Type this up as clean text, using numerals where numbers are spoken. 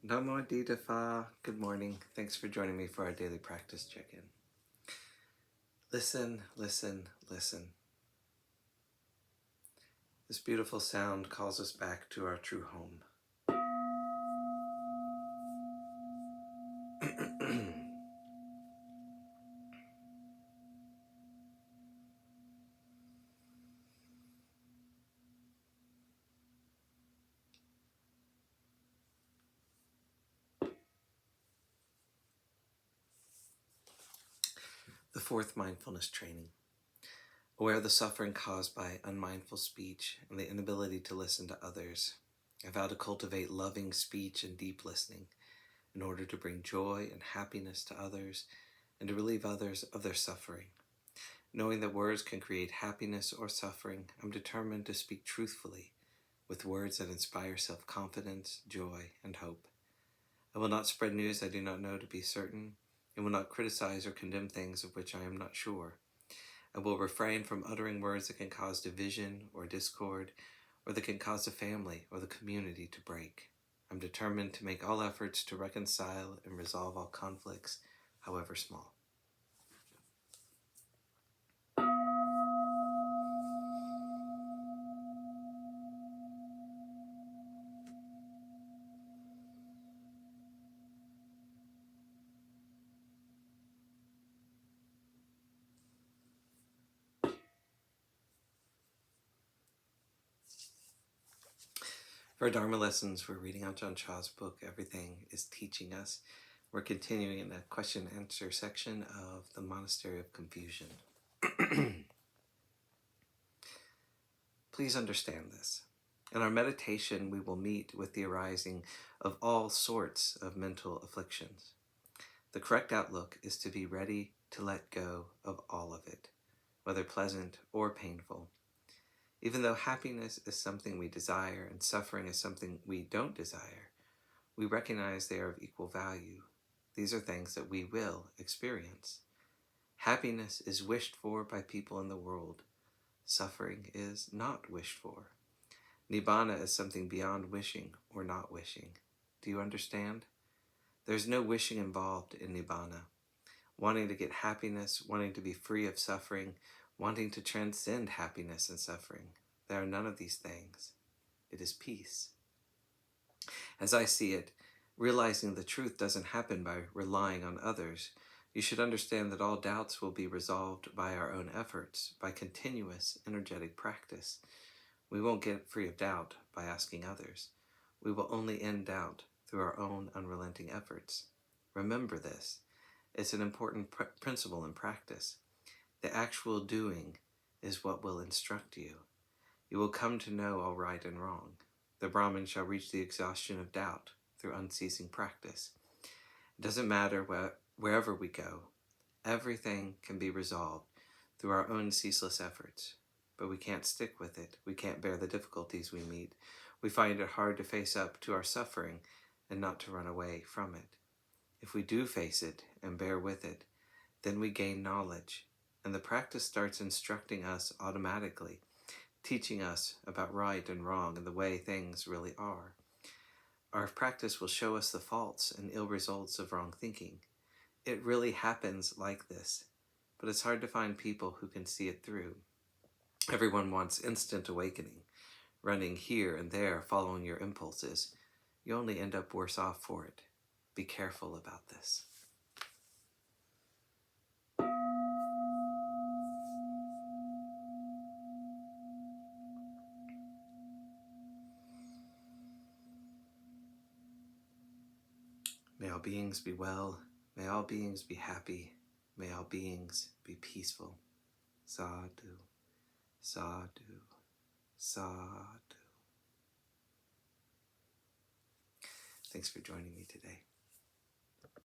Namo Pha. Good morning. Thanks for joining me for our daily practice check-in. Listen, listen, listen. This beautiful sound calls us back to our true home. The fourth mindfulness training. Aware of the suffering caused by unmindful speech and the inability to listen to others, I vow to cultivate loving speech and deep listening in order to bring joy and happiness to others and to relieve others of their suffering. Knowing that words can create happiness or suffering, I'm determined to speak truthfully with words that inspire self-confidence, joy, and hope. I will not spread news I do not know to be certain, and will not criticize or condemn things of which I am not sure. I will refrain from uttering words that can cause division or discord, or that can cause the family or the community to break. I'm determined to make all efforts to reconcile and resolve all conflicts, however small. For our Dharma lessons, we're reading Ajahn Chah's book, Everything is Teaching Us. We're continuing in the question and answer section of the Monastery of Confusion. Please understand this. In our meditation, we will meet with the arising of all sorts of mental afflictions. The correct outlook is to be ready to let go of all of it, whether pleasant or painful. Even though happiness is something we desire and suffering is something we don't desire, we recognize they are of equal value. These are things that we will experience. Happiness is wished for by people in the world. Suffering is not wished for. Nibbana is something beyond wishing or not wishing. Do you understand? There's no wishing involved in Nibbana. Wanting to get happiness, wanting to be free of suffering, wanting to transcend happiness and suffering. There are none of these things. It is peace. As I see it, realizing the truth doesn't happen by relying on others. You should understand that all doubts will be resolved by our own efforts, by continuous energetic practice. We won't get free of doubt by asking others. We will only end doubt through our own unrelenting efforts. Remember this. It's an important principle in practice. The actual doing is what will instruct you. You will come to know all right and wrong. The Brahmin shall reach the exhaustion of doubt through unceasing practice. It doesn't matter wherever we go. Everything can be resolved through our own ceaseless efforts. But we can't stick with it. We can't bear the difficulties we meet. We find it hard to face up to our suffering and not to run away from it. If we do face it and bear with it, then we gain knowledge, and the practice starts instructing us automatically, teaching us about right and wrong and the way things really are. Our practice will show us the faults and ill results of wrong thinking. It really happens like this, but it's hard to find people who can see it through. Everyone wants instant awakening, running here and there, following your impulses. You only end up worse off for it. Be careful about this. May all beings be well. May all beings be happy. May all beings be peaceful. Sadhu, sadhu, sadhu. Thanks for joining me today.